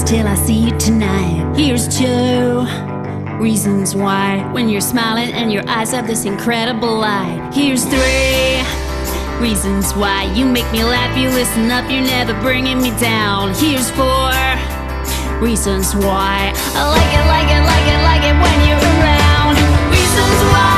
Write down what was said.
till I see you tonight. Here's 2 reasons why, when you're smiling and your eyes have this incredible light. Here's 3 reasons why you make me laugh, you listen up, you're never bringing me down. Here's 4 reasons why I like it, like it, like it, like it when you're around. Reasons why